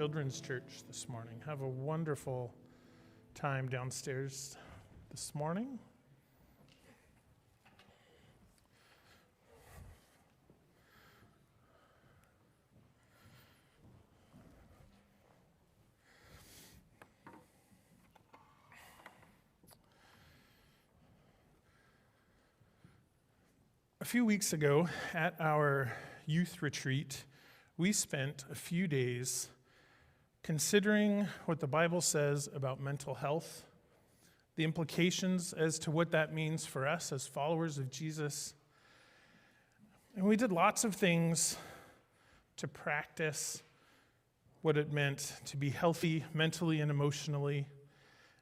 Children's Church this morning. Have a wonderful time downstairs this morning. A few weeks ago at our youth retreat, we spent a few days considering what the Bible says about mental health, the implications as to what that means for us as followers of Jesus. And we did lots of things to practice what it meant to be healthy mentally and emotionally,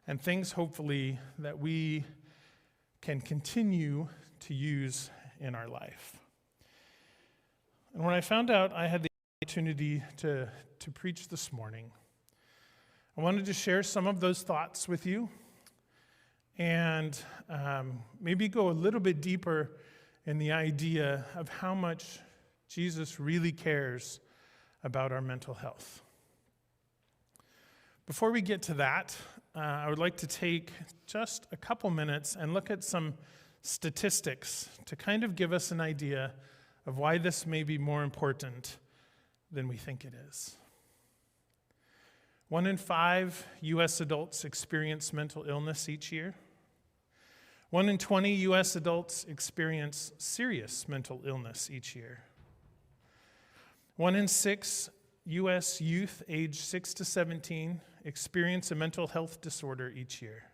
and things hopefully that we can continue to use in our life. And when I found out I had the opportunity to preach this morning, I wanted to share some of those thoughts with you and maybe go a little bit deeper in the idea of how much Jesus really cares about our mental health. Before we get to that, I would like to take just a couple minutes and look at some statistics to kind of give us an idea of why this may be more important than we think it is. 1 in 5 U.S. adults experience mental illness each year. 1 in 20 U.S. adults experience serious mental illness each year. 1 in 6 U.S. youth aged 6 to 17 experience a mental health disorder each year.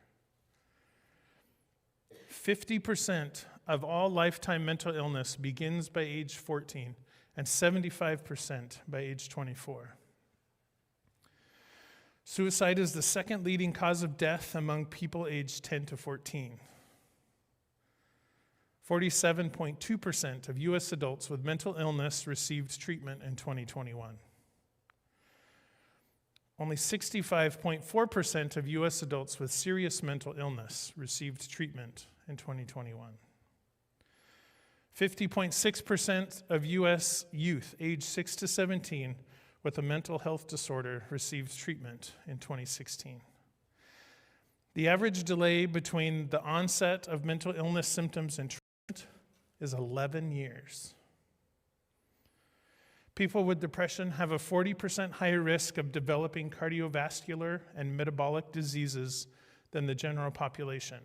50% of all lifetime mental illness begins by age 14, and 75% by age 24. Suicide is the second leading cause of death among people aged 10 to 14. 47.2% of U.S. adults with mental illness received treatment in 2021. Only 65.4% of U.S. adults with serious mental illness received treatment in 2021. 50.6% of U.S. youth aged 6 to 17 with a mental health disorder received treatment in 2016. The average delay between the onset of mental illness symptoms and treatment is 11 years. People with depression have a 40% higher risk of developing cardiovascular and metabolic diseases than the general population.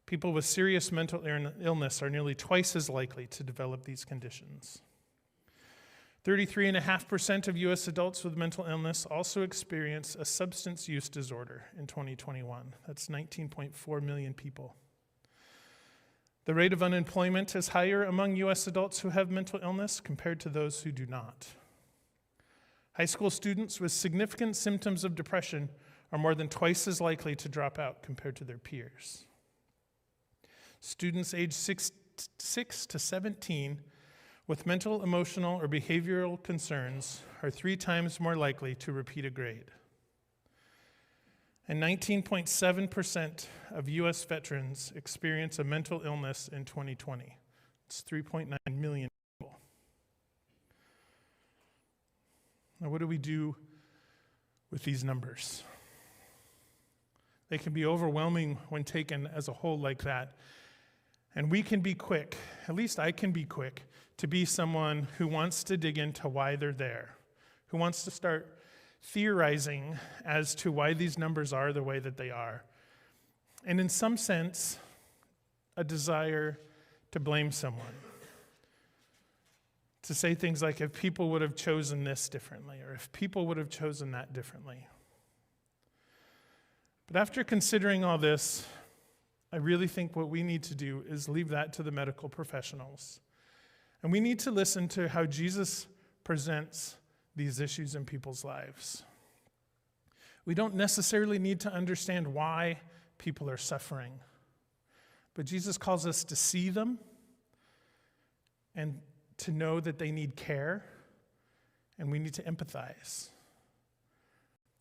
People with serious mental illness are nearly twice as likely to develop these conditions. 33.5% of U.S. adults with mental illness also experience a substance use disorder in 2021. That's 19.4 million people. The rate of unemployment is higher among U.S. adults who have mental illness compared to those who do not. High school students with significant symptoms of depression are more than twice as likely to drop out compared to their peers. Students aged 6 to 17 with mental, emotional, or behavioral concerns are 3 times more likely to repeat a grade. And 19.7% of U.S. veterans experience a mental illness in 2020. It's 3.9 million people. Now, what do we do with these numbers? They can be overwhelming when taken as a whole like that. And we can be quick, at least I can be quick, to be someone who wants to dig into why they're there, who wants to start theorizing as to why these numbers are the way that they are. And in some sense, a desire to blame someone. To say things like, if people would have chosen this differently, or if people would have chosen that differently. But after considering all this, I really think what we need to do is leave that to the medical professionals. And we need to listen to how Jesus presents these issues in people's lives. We don't necessarily need to understand why people are suffering, but Jesus calls us to see them and to know that they need care, and we need to empathize.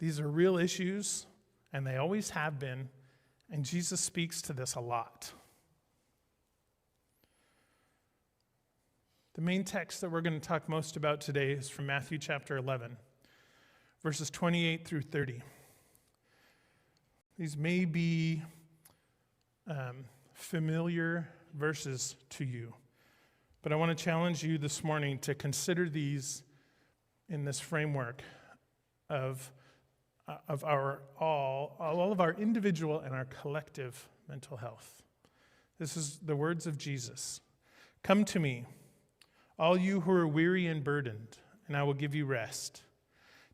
These are real issues, and they always have been, and Jesus speaks to this a lot. The main text that we're going to talk most about today is from Matthew chapter 11, verses 28 through 30. These may be familiar verses to you, but I want to challenge you this morning to consider these in this framework of all of our individual and our collective mental health. This is the words of Jesus. Come to me, all you who are weary and burdened, and I will give you rest.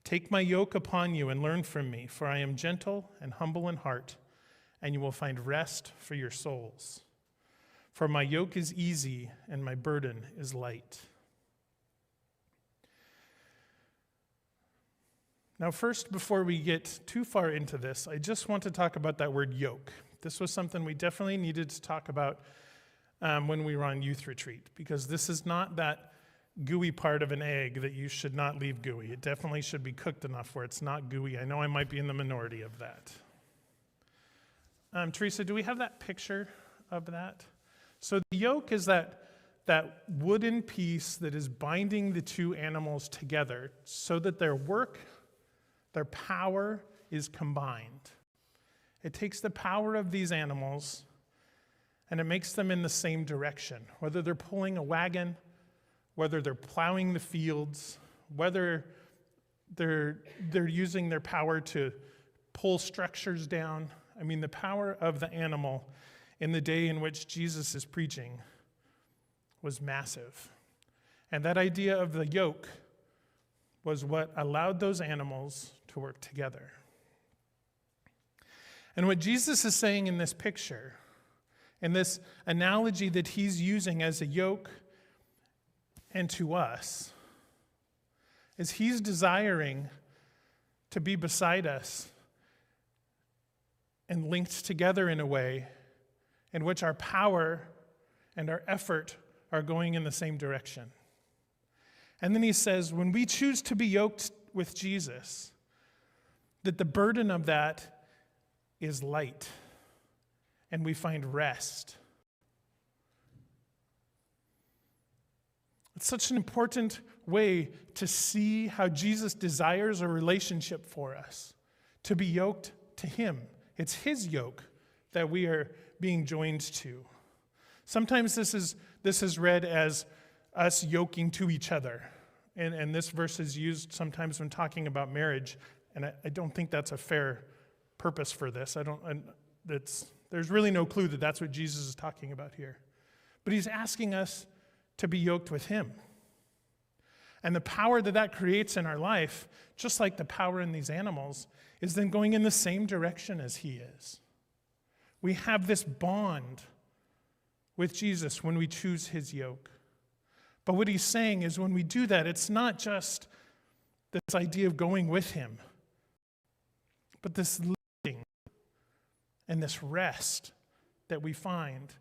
Take my yoke upon you and learn from me, for I am gentle and humble in heart, and you will find rest for your souls. For my yoke is easy and my burden is light. Now, first, before we get too far into this, I just want to talk about that word yoke. This was something we definitely needed to talk about when we were on youth retreat, because this is not that gooey part of an egg that you should not leave gooey. It definitely should be cooked enough where it's not gooey. I know I might be in the minority of that. Teresa, do we have that picture of that? So the yoke is that wooden piece that is binding the two animals together so that their power is combined. It takes the power of these animals and it makes them in the same direction, whether they're pulling a wagon, whether they're plowing the fields, whether they're using their power to pull structures down. I mean, the power of the animal in the day in which Jesus is preaching was massive. And that idea of the yoke was what allowed those animals to work together. And what Jesus is saying in this picture, in this analogy that he's using as a yoke and to us, is he's desiring to be beside us and linked together in a way in which our power and our effort are going in the same direction. And then he says, when we choose to be yoked with Jesus, that the burden of that is light, and we find rest. It's such an important way to see how Jesus desires a relationship for us, to be yoked to him. It's his yoke that we are being joined to. Sometimes this is read as us yoking to each other. And this verse is used sometimes when talking about marriage, and I don't think that's a fair purpose for this. There's really no clue that that's what Jesus is talking about here. But he's asking us to be yoked with him. And the power that creates in our life, just like the power in these animals, is then going in the same direction as he is. We have this bond with Jesus when we choose his yoke. But what he's saying is when we do that, it's not just this idea of going with him, but this living and this rest that we find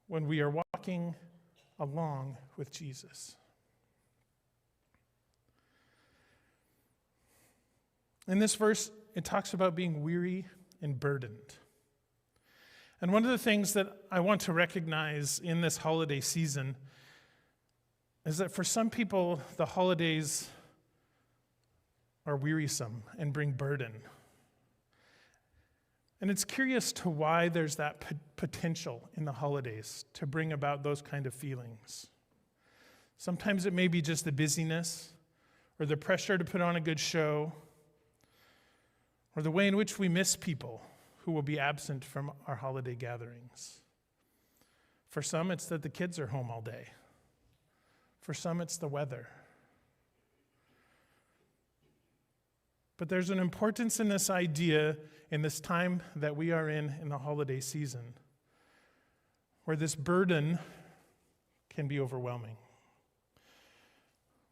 when we are walking along with Jesus. In this verse, it talks about being weary and burdened. And one of the things that I want to recognize in this holiday season is that for some people, the holidays are wearisome and bring burden. And it's curious to why there's that potential in the holidays to bring about those kind of feelings. Sometimes it may be just the busyness or the pressure to put on a good show or the way in which we miss people who will be absent from our holiday gatherings. For some, it's that the kids are home all day. For some, it's the weather. But there's an importance in this idea in this time that we are in the holiday season, where this burden can be overwhelming.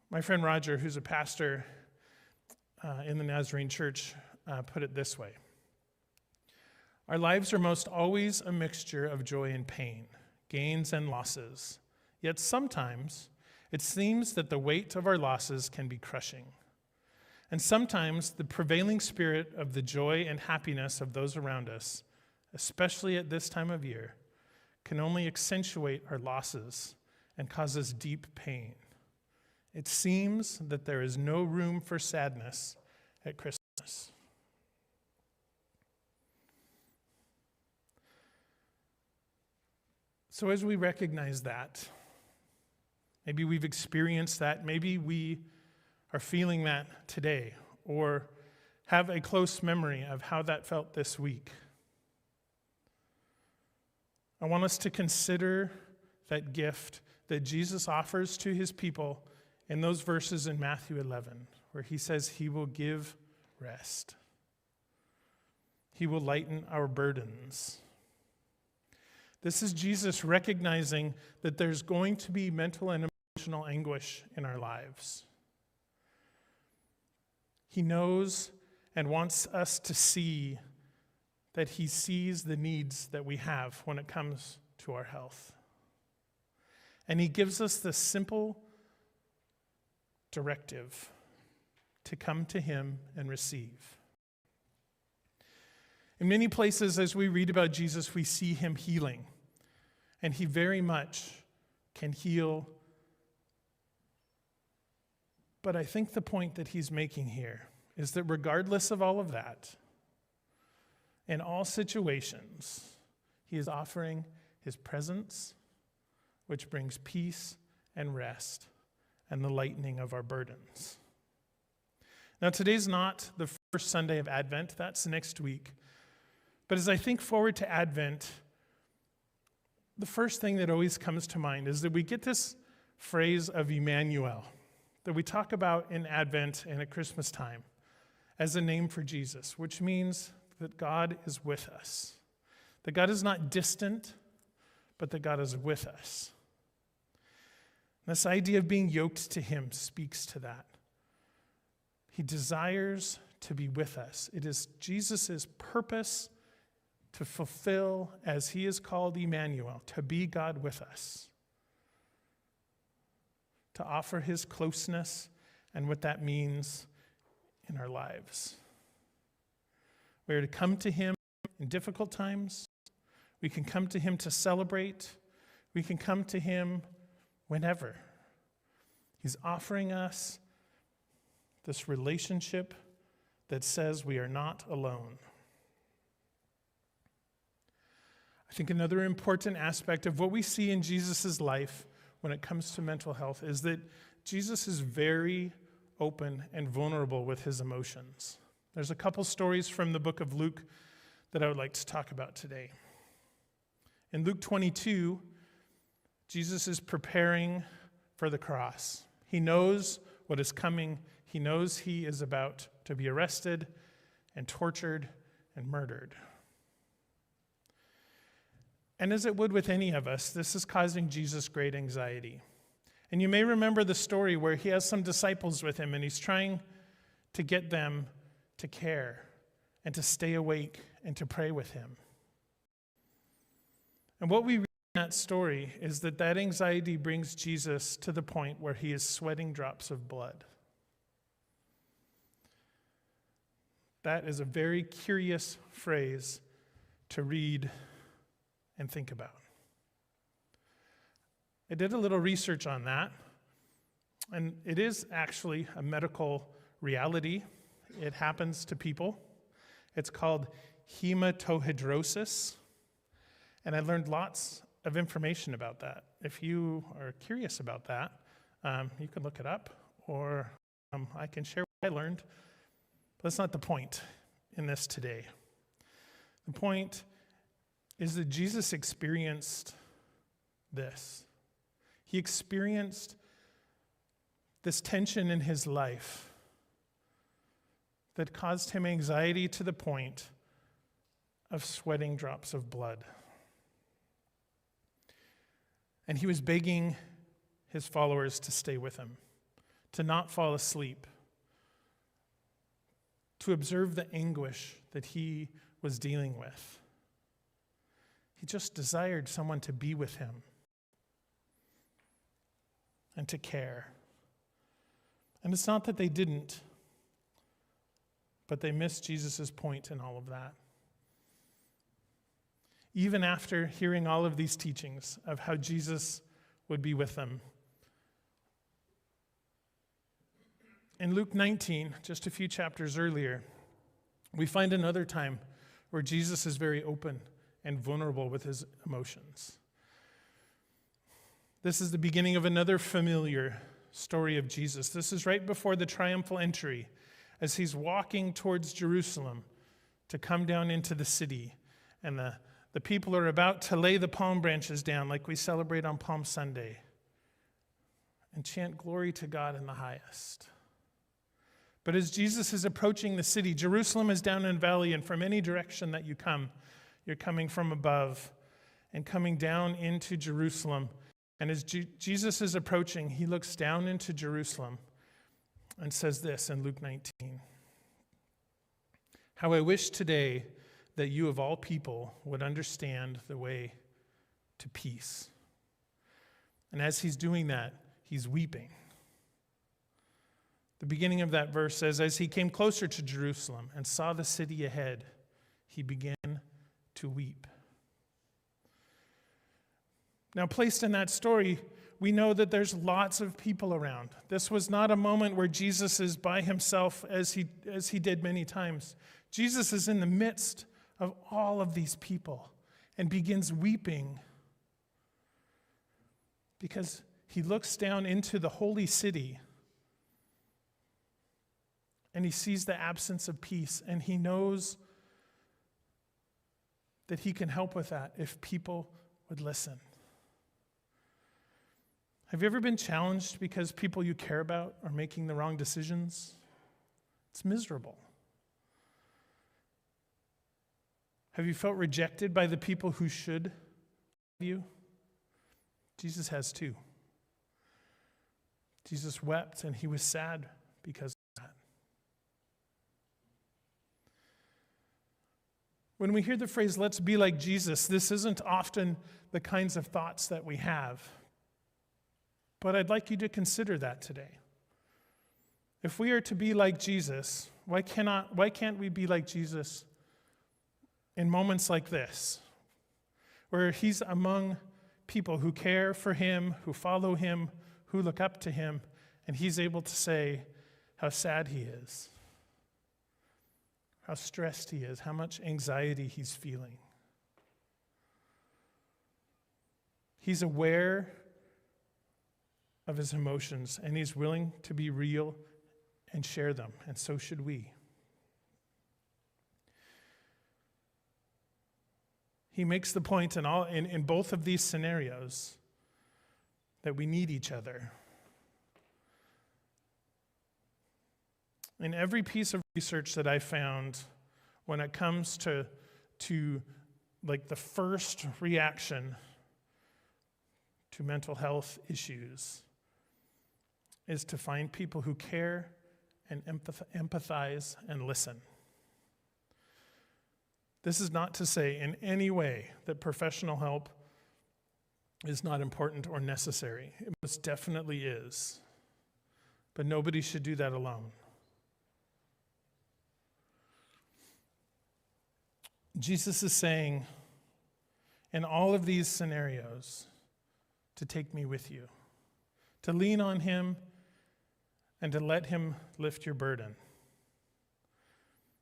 My friend Roger, who's a pastor in the Nazarene church, put it this way. Our lives are most always a mixture of joy and pain, gains and losses. Yet sometimes it seems that the weight of our losses can be crushing. And sometimes the prevailing spirit of the joy and happiness of those around us, especially at this time of year, can only accentuate our losses and cause us deep pain. It seems that there is no room for sadness at Christmas. So as we recognize that, maybe we've experienced that, maybe we are feeling that today, or have a close memory of how that felt this week. I want us to consider that gift that Jesus offers to his people in those verses in Matthew 11, where he says he will give rest. He will lighten our burdens. This is Jesus recognizing that there's going to be mental and emotional anguish in our lives. He knows and wants us to see that he sees the needs that we have when it comes to our health. And he gives us the simple directive to come to him and receive. In many places, as we read about Jesus, we see him healing. And he very much can heal. But I think the point that he's making here is that regardless of all of that, in all situations, he is offering his presence, which brings peace and rest and the lightening of our burdens. Now, today's not the first Sunday of Advent. That's next week. But as I think forward to Advent, the first thing that always comes to mind is that we get this phrase of Emmanuel that we talk about in Advent and at Christmas time as a name for Jesus, which means that God is with us. That God is not distant, but that God is with us. This idea of being yoked to him speaks to that. He desires to be with us. It is Jesus' purpose to fulfill, as he is called Emmanuel, to be God with us, to offer his closeness and what that means in our lives. We are to come to him in difficult times. We can come to him to celebrate. We can come to him whenever. He's offering us this relationship that says we are not alone. I think another important aspect of what we see in Jesus' life when it comes to mental health is that Jesus is very open and vulnerable with his emotions. There's a couple stories from the book of Luke that I would like to talk about today. In Luke 22, Jesus is preparing for the cross. He knows what is coming. He knows he is about to be arrested and tortured and murdered. And as it would with any of us, this is causing Jesus great anxiety. And you may remember the story where he has some disciples with him and he's trying to get them to care and to stay awake and to pray with him. And what we read in that story is that anxiety brings Jesus to the point where he is sweating drops of blood. That is a very curious phrase to read and think about. I did a little research on that, and it is actually a medical reality. It happens to people. It's called hematohidrosis, and I learned lots of information about that. If you are curious about that, you can look it up, or I can share what I learned. But that's not the point in this today. The point is that Jesus experienced this. He experienced this tension in his life that caused him anxiety to the point of sweating drops of blood. And he was begging his followers to stay with him, to not fall asleep, to observe the anguish that he was dealing with. He just desired someone to be with him and to care. And it's not that they didn't, but they missed Jesus' point in all of that. Even after hearing all of these teachings of how Jesus would be with them, In Luke 19, just a few chapters earlier, we find another time where Jesus is very open and vulnerable with his emotions. This is the beginning of another familiar story of Jesus. This is right before the triumphal entry, as he's walking towards Jerusalem to come down into the city. And the people are about to lay the palm branches down like we celebrate on Palm Sunday and chant glory to God in the highest. But as Jesus is approaching the city, Jerusalem is down in a valley, and from any direction that you come, you're coming from above and coming down into Jerusalem. And as Jesus is approaching, he looks down into Jerusalem and says this in Luke 19. How I wish today that you of all people would understand the way to peace. And as he's doing that, he's weeping. The beginning of that verse says, as he came closer to Jerusalem and saw the city ahead, he began to weep. Now, placed in that story, we know that there's lots of people around. This was not a moment where Jesus is by himself as he did many times. Jesus is in the midst of all of these people and begins weeping because he looks down into the holy city and he sees the absence of peace, and he knows that he can help with that if people would listen. Have you ever been challenged because people you care about are making the wrong decisions? It's miserable. Have you felt rejected by the people who should love you? Jesus has too. Jesus wept and he was sad because of that. When we hear the phrase, let's be like Jesus, this isn't often the kinds of thoughts that we have. But I'd like you to consider that today. If we are to be like Jesus, why can't we be like Jesus in moments like this, where he's among people who care for him, who follow him, who look up to him, and he's able to say how sad he is, how stressed he is, how much anxiety he's feeling. He's aware of his emotions, and he's willing to be real and share them, and so should we. He makes the point in both of these scenarios that we need each other. In every piece of research that I found, when it comes to like the first reaction to mental health issues, is to find people who care and empathize and listen. This is not to say in any way that professional help is not important or necessary. It most definitely is. But nobody should do that alone. Jesus is saying in all of these scenarios to take me with you, to lean on him and to let him lift your burden.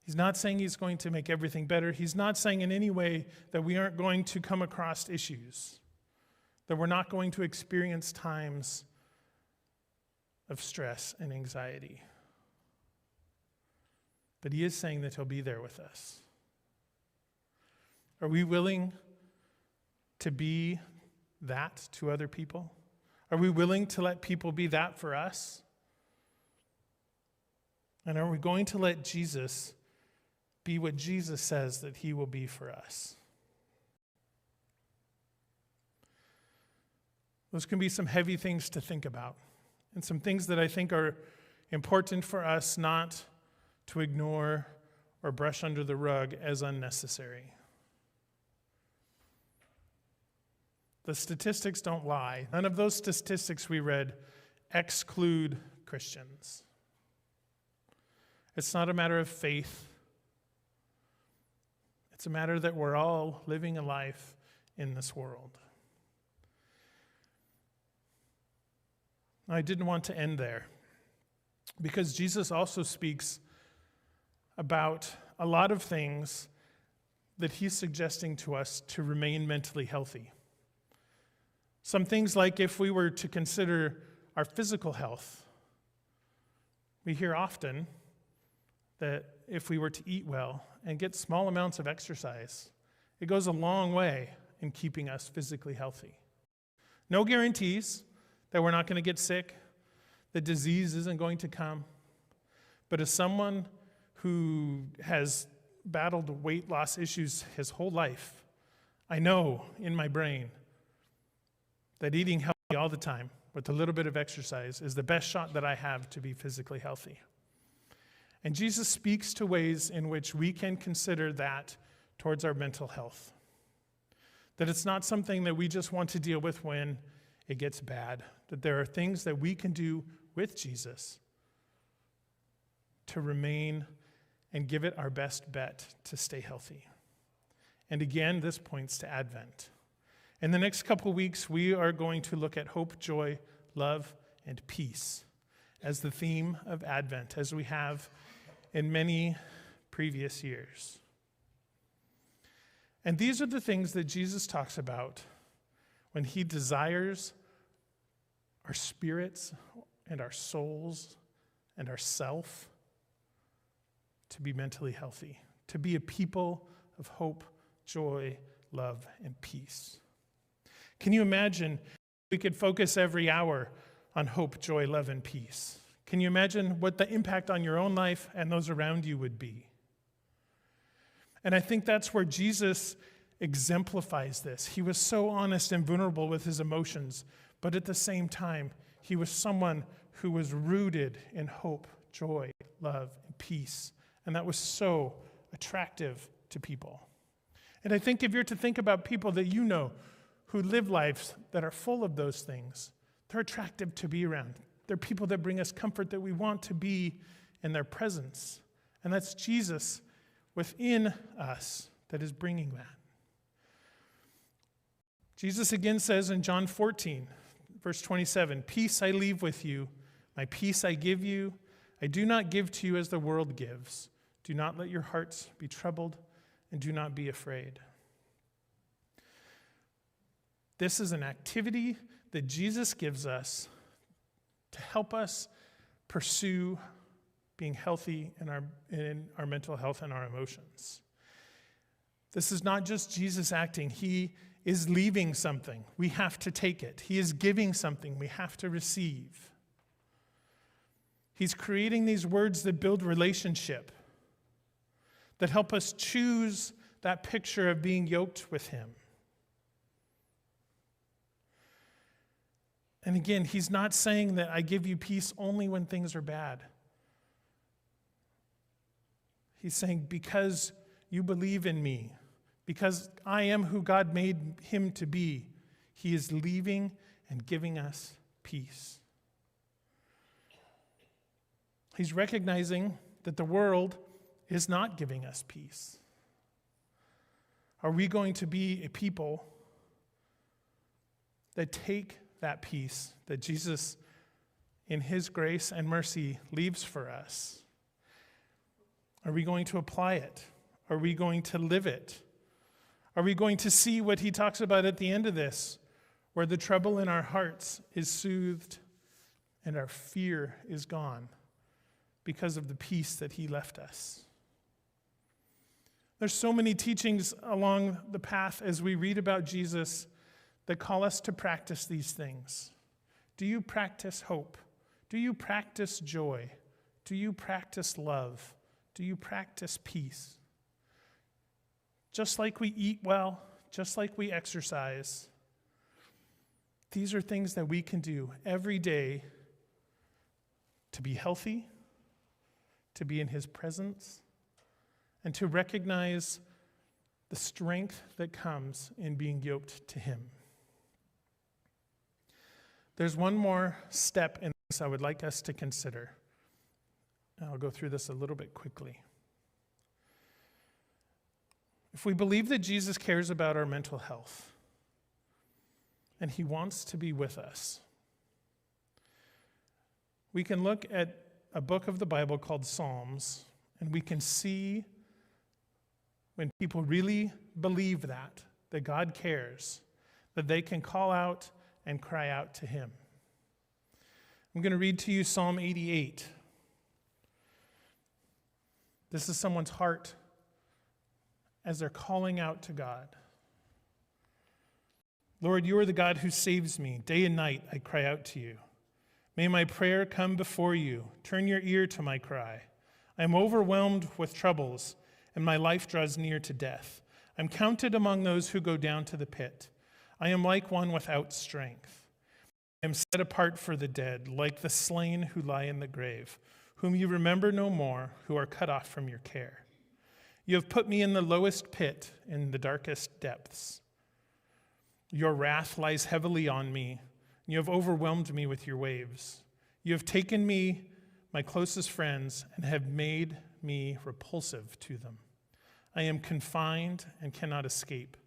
He's not saying he's going to make everything better. He's not saying in any way that we aren't going to come across issues, that we're not going to experience times of stress and anxiety. But he is saying that he'll be there with us. Are we willing to be that to other people? Are we willing to let people be that for us? And are we going to let Jesus be what Jesus says that he will be for us? Those can be some heavy things to think about, and some things that I think are important for us not to ignore or brush under the rug as unnecessary. The statistics don't lie. None of those statistics we read exclude Christians. It's not a matter of faith. It's a matter that we're all living a life in this world. I didn't want to end there. because Jesus also speaks about a lot of things that he's suggesting to us to remain mentally healthy. Some things like if we were to consider our physical health, we hear often that if we were to eat well and get small amounts of exercise, it goes a long way in keeping us physically healthy. No guarantees that we're not going to get sick, that disease isn't going to come. But as someone who has battled weight loss issues his whole life, I know in my brain that eating healthy all the time with a little bit of exercise is the best shot that I have to be physically healthy. And Jesus speaks to ways in which we can consider that towards our mental health. That it's not something that we just want to deal with when it gets bad. That there are things that we can do with Jesus to remain and give it our best bet to stay healthy. And again, this points to Advent. In the next couple weeks, we are going to look at hope, joy, love, and peace as the theme of Advent, as we have in many previous years. And these are the things that Jesus talks about when he desires our spirits and our souls and our self to be mentally healthy, to be a people of hope, joy, love, and peace. Can you imagine we could focus every hour on hope, joy, love, and peace? Can you imagine what the impact on your own life and those around you would be? And I think that's where Jesus exemplifies this. He was so honest and vulnerable with his emotions, but at the same time, he was someone who was rooted in hope, joy, love, and peace. And that was so attractive to people. And I think if you're to think about people that you know who live lives that are full of those things, they're attractive to be around. They're people that bring us comfort, that we want to be in their presence. And that's Jesus within us that is bringing that. Jesus again says in John 14, verse 27, "Peace I leave with you, my peace I give you. I do not give to you as the world gives. Do not let your hearts be troubled, and do not be afraid." This is an activity that Jesus gives us to help us pursue being healthy in our mental health and our emotions. This is not just Jesus acting. He is leaving something. We have to take it. He is giving something we have to receive. He's creating these words that build relationship, that help us choose that picture of being yoked with him. And again, he's not saying that I give you peace only when things are bad. He's saying because you believe in me, because I am who God made him to be, he is leaving and giving us peace. He's recognizing that the world is not giving us peace. Are we going to be a people that take that peace that Jesus, in his grace and mercy, leaves for us? Are we going to apply it? Are we going to live it? Are we going to see what he talks about at the end of this, where the trouble in our hearts is soothed and our fear is gone because of the peace that he left us? There's so many teachings along the path as we read about Jesus that call us to practice these things. Do you practice hope? Do you practice joy? Do you practice love? Do you practice peace? Just like we eat well, just like we exercise, these are things that we can do every day to be healthy, to be in his presence, and to recognize the strength that comes in being yoked to him. There's one more step in this I would like us to consider. I'll go through this a little bit quickly. If we believe that Jesus cares about our mental health and he wants to be with us, we can look at a book of the Bible called Psalms, and we can see when people really believe that God cares, that they can call out and cry out to him. I'm going to read to you Psalm 88. This is someone's heart as they're calling out to God. Lord, you are the God who saves me. Day and night I cry out to you. May my prayer come before you. Turn your ear to my cry. I am overwhelmed with troubles, and my life draws near to death. I'm counted among those who go down to the pit. I am like one without strength. I am set apart for the dead, like the slain who lie in the grave, whom you remember no more, who are cut off from your care. You have put me in the lowest pit, in the darkest depths. Your wrath lies heavily on me. You have overwhelmed me with your waves. You have taken me, my closest friends, and have made me repulsive to them. I am confined and cannot escape.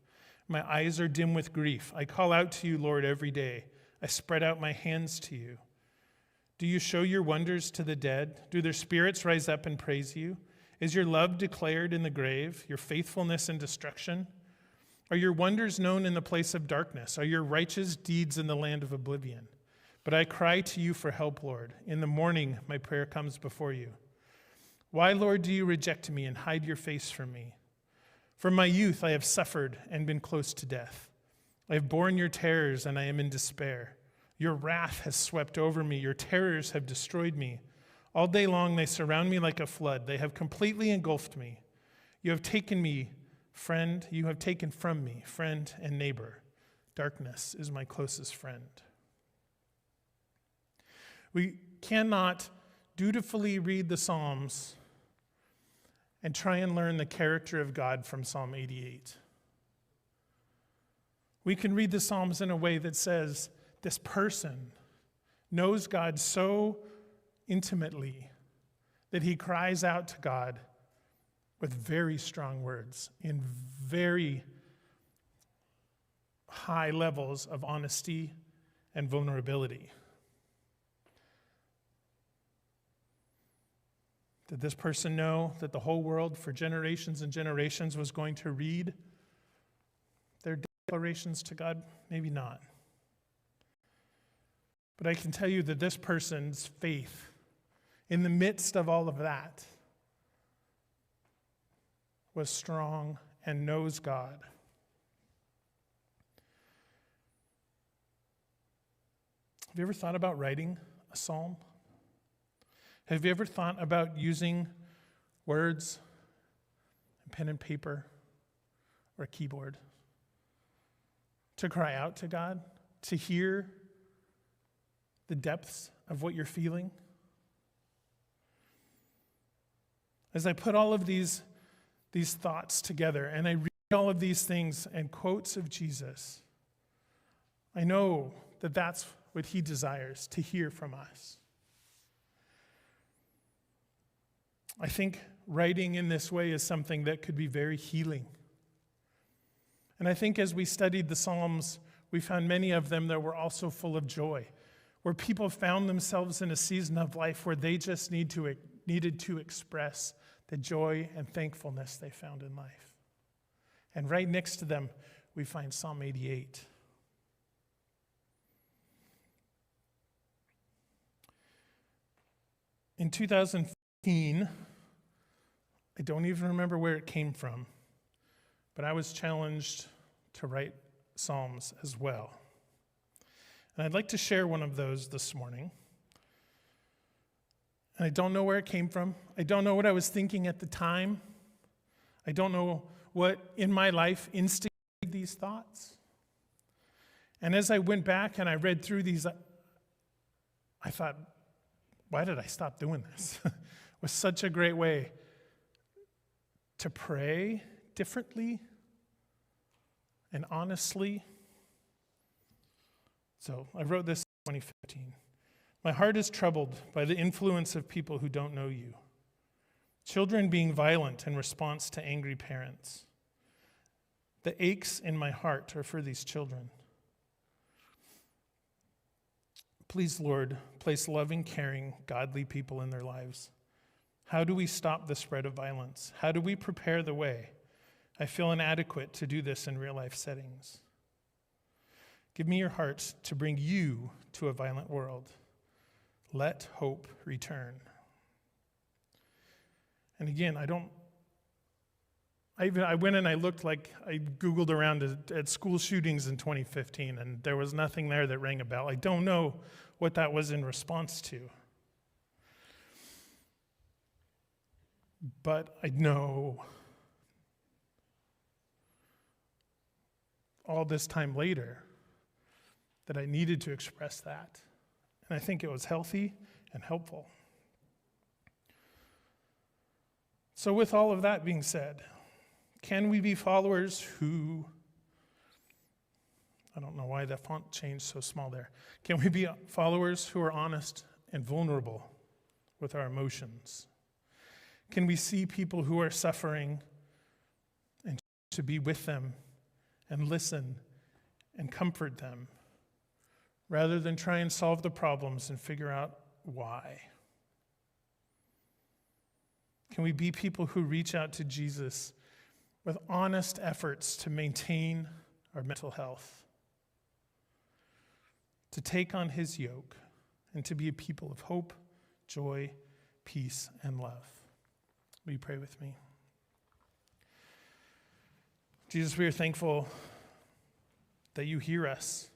My eyes are dim with grief. I call out to you, Lord, every day. I spread out my hands to you. Do you show your wonders to the dead? Do their spirits rise up and praise you? Is your love declared in the grave, your faithfulness in destruction? Are your wonders known in the place of darkness? Are your righteous deeds in the land of oblivion? But I cry to you for help, Lord. In the morning, my prayer comes before you. Why, Lord, do you reject me and hide your face from me? From my youth, I have suffered and been close to death. I have borne your terrors, and I am in despair. Your wrath has swept over me. Your terrors have destroyed me. All day long, they surround me like a flood. They have completely engulfed me. You have taken me, friend. You have taken from me, friend and neighbor. Darkness is my closest friend. We cannot dutifully read the Psalms and try and learn the character of God from Psalm 88. We can read the Psalms in a way that says, this person knows God so intimately that he cries out to God with very strong words in very high levels of honesty and vulnerability. Did this person know that the whole world for generations and generations was going to read their declarations to God? Maybe not. But I can tell you that this person's faith, in the midst of all of that, was strong and knows God. Have you ever thought about writing a psalm? Have you ever thought about using words, pen and paper, or a keyboard to cry out to God, to hear the depths of what you're feeling? As I put all of these thoughts together and I read all of these things and quotes of Jesus, I know that that's what he desires to hear from us. I think writing in this way is something that could be very healing. And I think as we studied the Psalms, we found many of them that were also full of joy, where people found themselves in a season of life where they just needed to express the joy and thankfulness they found in life. And right next to them, we find Psalm 88. In 2015, I don't even remember where it came from, but I was challenged to write psalms as well. And I'd like to share one of those this morning. And I don't know where it came from. I don't know what I was thinking at the time. I don't know what in my life instigated these thoughts. And as I went back and I read through these, I thought, why did I stop doing this? It was such a great way to pray differently and honestly. So I wrote this in 2015. My heart is troubled by the influence of people who don't know you. Children being violent in response to angry parents. The aches in my heart are for these children. Please, Lord, place loving, caring, godly people in their lives? How do we stop the spread of violence? How do we prepare the way? I feel inadequate to do this in real-life settings. Give me your heart to bring you to a violent world. Let hope return. And again, I went and I looked, like I Googled around at school shootings in 2015, and there was nothing there that rang a bell. I don't know what that was in response to. But I know all this time later that I needed to express that. And I think it was healthy and helpful. So with all of that being said, can we be followers who, I don't know why that font changed so small there. Can we be followers who are honest and vulnerable with our emotions? Can we see people who are suffering and to be with them and listen and comfort them rather than try and solve the problems and figure out why? Can we be people who reach out to Jesus with honest efforts to maintain our mental health, to take on his yoke, and to be a people of hope, joy, peace, and love? Will you pray with me? Jesus, we are thankful that you hear us,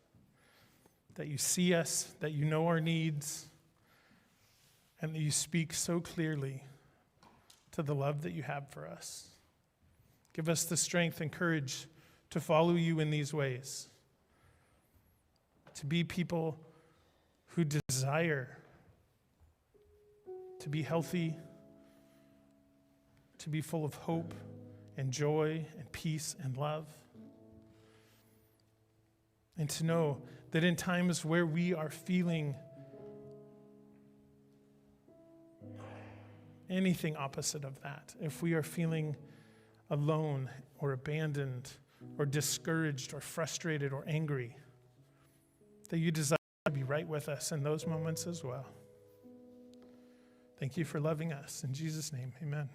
that you see us, that you know our needs, and that you speak so clearly to the love that you have for us. Give us the strength and courage to follow you in these ways, to be people who desire to be healthy, to be full of hope and joy and peace and love, and to know that in times where we are feeling anything opposite of that, if we are feeling alone or abandoned or discouraged or frustrated or angry, that you desire to be right with us in those moments as well. Thank you for loving us. In Jesus' name, amen.